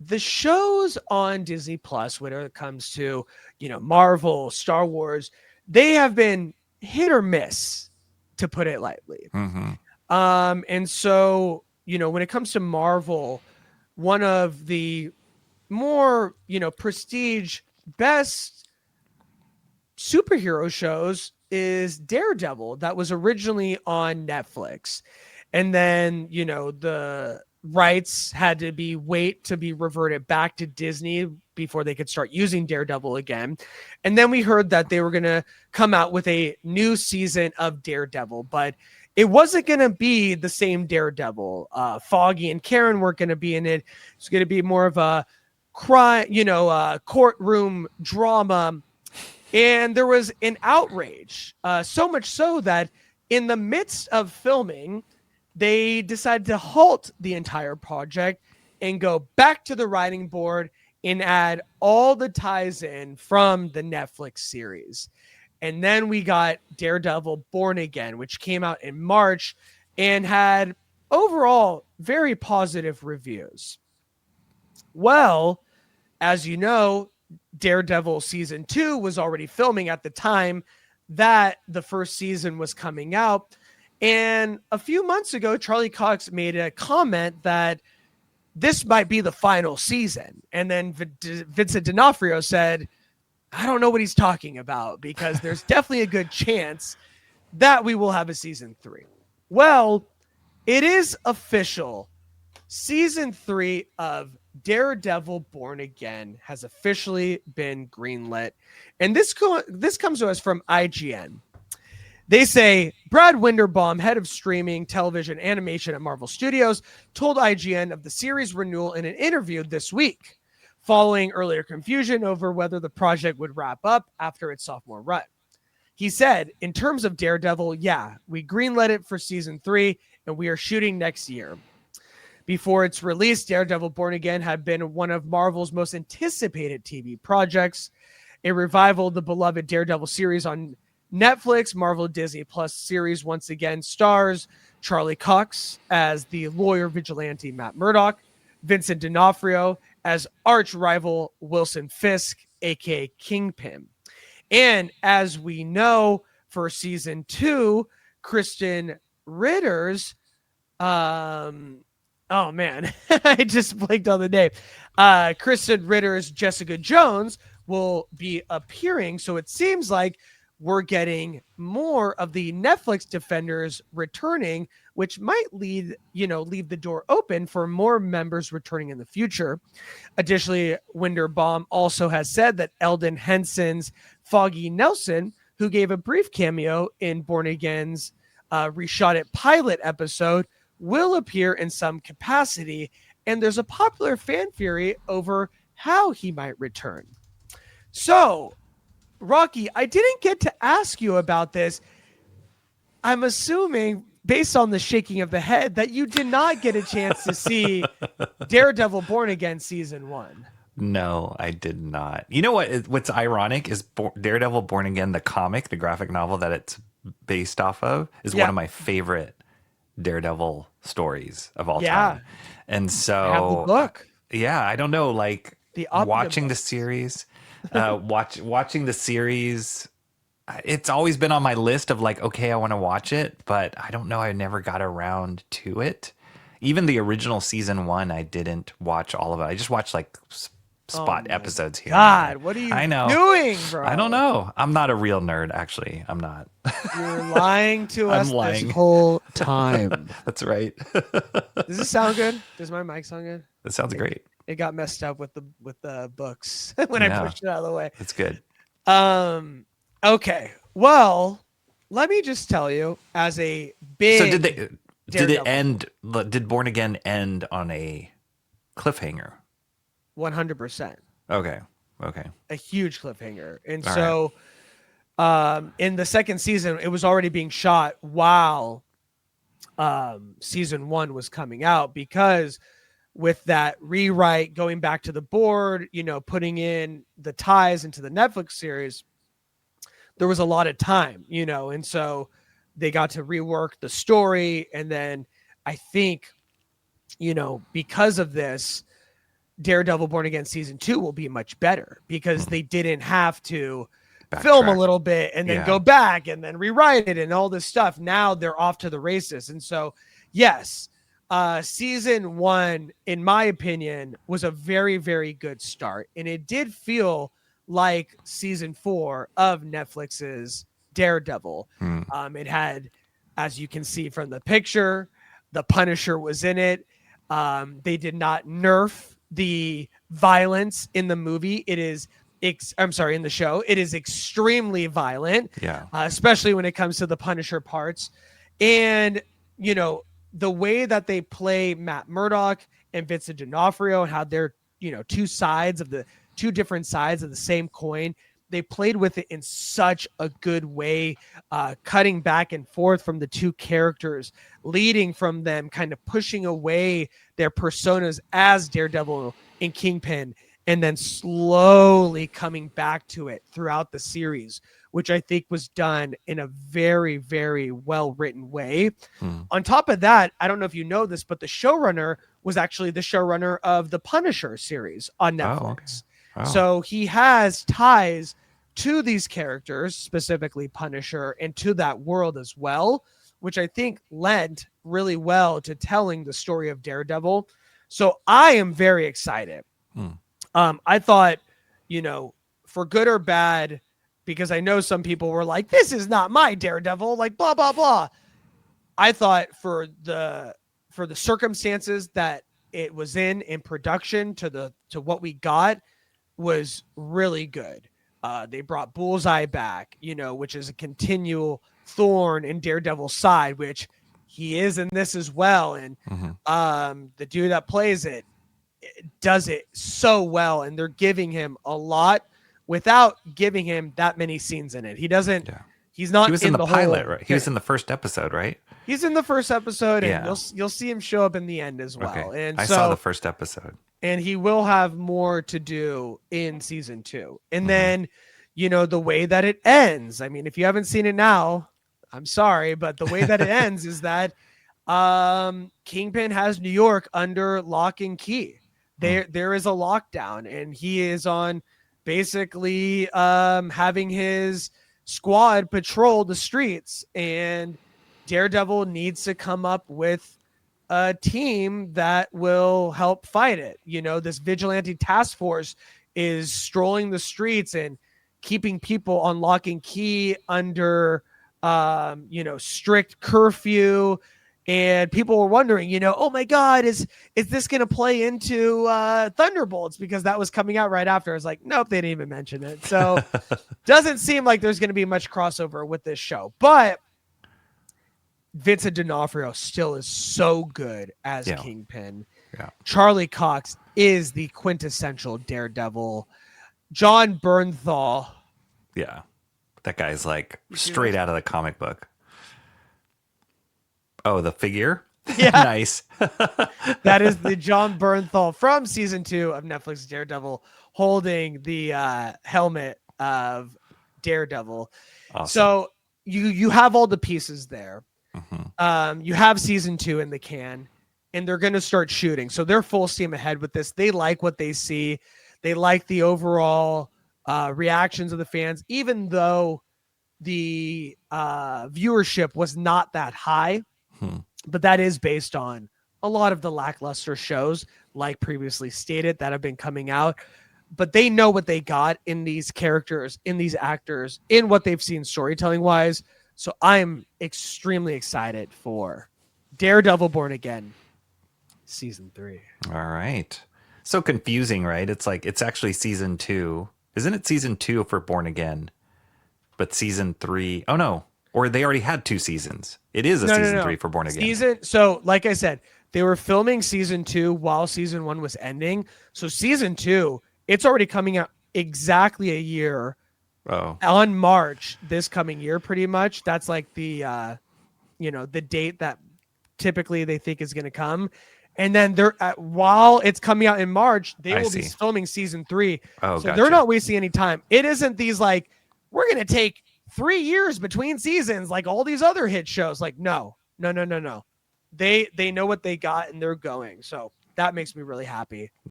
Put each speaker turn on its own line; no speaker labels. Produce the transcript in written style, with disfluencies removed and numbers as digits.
the shows on Disney Plus, when it comes to, Marvel, Star Wars, they have been hit or miss, to put it lightly.
Mm-hmm.
And so, when it comes to Marvel, one of the more, prestige, best superhero shows is Daredevil, that was originally on Netflix. And then, the rights had to be reverted back to Disney before they could start using Daredevil again. And then we heard that they were going to come out with a new season of Daredevil, but it wasn't going to be the same Daredevil. Foggy and Karen weren't going to be in it. It's going to be more of a courtroom drama. And there was an outrage, so much so that in the midst of filming, they decided to halt the entire project and go back to the writing board and add all the ties in from the Netflix series. And then we got Daredevil Born Again, which came out in March and had overall very positive reviews. Well, as you know, Daredevil season 2 was already filming at the time that the first season was coming out. And a few months ago, Charlie Cox made a comment that this might be the final season. And then Vincent D'Onofrio said, I don't know what he's talking about, because there's definitely a good chance that we will have a season 3. Well, it is official. Season 3 of Daredevil Born Again has officially been greenlit. And this comes to us from IGN. They say Brad Winderbaum, head of streaming, television, animation at Marvel Studios, told IGN of the series renewal in an interview this week, following earlier confusion over whether the project would wrap up after its sophomore run. He said, in terms of Daredevil, yeah, we greenlit it for season 3 and we are shooting next year. Before its release, Daredevil Born Again had been one of Marvel's most anticipated TV projects. It revivaled the beloved Daredevil series on Netflix. Marvel Disney Plus series once again stars Charlie Cox as the lawyer vigilante Matt Murdock, Vincent D'Onofrio as arch rival Wilson Fisk, aka Kingpin. And as we know, for season 2, Kristen Ritter's oh man, I just blanked on the name. Kristen Ritter's Jessica Jones will be appearing. So it seems like we're getting more of the Netflix Defenders returning, which might leave the door open for more members returning in the future. Additionally, Winderbaum also has said that Eldon Henson's Foggy Nelson, who gave a brief cameo in Born Again's reshot it pilot episode, will appear in some capacity, and there's a popular fan theory over how he might return. So, Rocky, I didn't get to ask you about this. I'm assuming, based on the shaking of the head, that you did not get a chance to see Daredevil Born Again season 1.
No, I did not. You know what? What's ironic is Daredevil Born Again, the comic, the graphic novel that it's based off of, is one of my favorite Daredevil stories of all time. And so
I have the book.
Yeah, I don't know, like watching the
books.
series, watching the series, it's always been on my list of like, okay, I want to watch it, but I don't know, I never got around to it. Even the original season 1, I didn't watch all of it. I just watched like spot episodes here.
God, what are you doing, bro?
I don't know. I'm not a real nerd, actually. I'm not.
You're lying to us
lying.
this whole time.
That's right.
Does this sound good? Does my mic sound good?
That sounds great.
It got messed up with the books when I pushed it out of the way.
That's good.
Okay. Well, let me just tell you, as a big
So did it end? Did Born Again end on a cliffhanger?
100%.
Okay.
A huge cliffhanger. And so in the second season, it was already being shot while season 1 was coming out, because with that rewrite, going back to the board, putting in the ties into the Netflix series, there was a lot of time, and so they got to rework the story. And then I think, because of this, Daredevil Born Again season 2 will be much better because they didn't have to film a
Backtrack.
little bit and then
Yeah.
go back and then rewrite it and all this stuff. Now they're off to the races. And so, yes, season 1, in my opinion, was a very, very good start. And it did feel like season 4 of Netflix's Daredevil. It had, as you can see from the picture, the Punisher was in it. They did not nerf the violence in the movie. It is in the show. It is extremely violent,
Yeah.
especially when it comes to the Punisher parts. And, the way that they play Matt Murdock and Vincent D'Onofrio and how they're, two different sides of the same coin, they played with it in such a good way, cutting back and forth from the two characters, leading from them, kind of pushing away their personas as Daredevil and Kingpin, and then slowly coming back to it throughout the series, which I think was done in a very, very well-written way. On top of that, I don't know if you know this, but the showrunner was actually the showrunner of the Punisher series on Netflix.
Oh.
So he has ties to these characters, specifically Punisher, and to that world as well, which I think lent really well to telling the story of Daredevil. So I am very excited. I thought, for good or bad, because I know some people were like, this is not my Daredevil, like blah, blah, blah. I thought for the circumstances that it was in production to what we got was really good. They brought Bullseye back, which is a continual thorn in Daredevil's side, which he is in this as well. And the dude that plays it does it so well, and they're giving him a lot without giving him that many scenes in it. He doesn't. Yeah. He's not.
He was in the pilot,
whole,
right? He was in the first episode, right?
He's in the first episode, and you'll see him show up in the end as well.
Okay.
And
I saw the first episode,
and he will have more to do in season 2. And then, the way that it ends. I mean, if you haven't seen it now, I'm sorry, but the way that it ends is that Kingpin has New York under lock and key. There is a lockdown, and he is on basically having his squad patrol the streets, and Daredevil needs to come up with a team that will help fight it. This vigilante task force is strolling the streets and keeping people on lock and key under strict curfew. And people were wondering, oh my God, is this going to play into Thunderbolts? Because that was coming out right after. I was like, nope, they didn't even mention it. So doesn't seem like there's going to be much crossover with this show. But Vincent D'Onofrio still is so good as Kingpin.
Yeah.
Charlie Cox is the quintessential Daredevil. John Bernthal.
Yeah. That guy's like straight out of the comic book. Oh, the figure?
Yeah.
Nice.
That is the John Bernthal from season 2 of Netflix's Daredevil holding the helmet of Daredevil. Awesome. So you have all the pieces there. You have season 2 in the can, and they're going to start shooting. So they're full steam ahead with this. They like what they see. They like the overall reactions of the fans, even though the viewership was not that high. But that is based on a lot of the lackluster shows, like previously stated, that have been coming out. But they know what they got in these characters, in these actors, in what they've seen storytelling wise. So I'm extremely excited for Daredevil Born Again season 3.
All right. So confusing, right? It's like, it's actually season 2. Isn't it season 2 for Born Again? But season 3, oh no. Or they already had 2 seasons. It is a season 3 for Born Again.
So like I said, they were filming season 2 while season 1 was ending. So season 2, it's already coming out exactly a year on March this coming year, pretty much. That's like the the date that typically they think is going to come. And then while it's coming out in March, they will be filming season 3.
Oh,
so they're not wasting any time. It isn't these like, we're going to take 3 years between seasons like all these other hit shows. Like, no. They know what they got, and they're going. So that makes me really happy.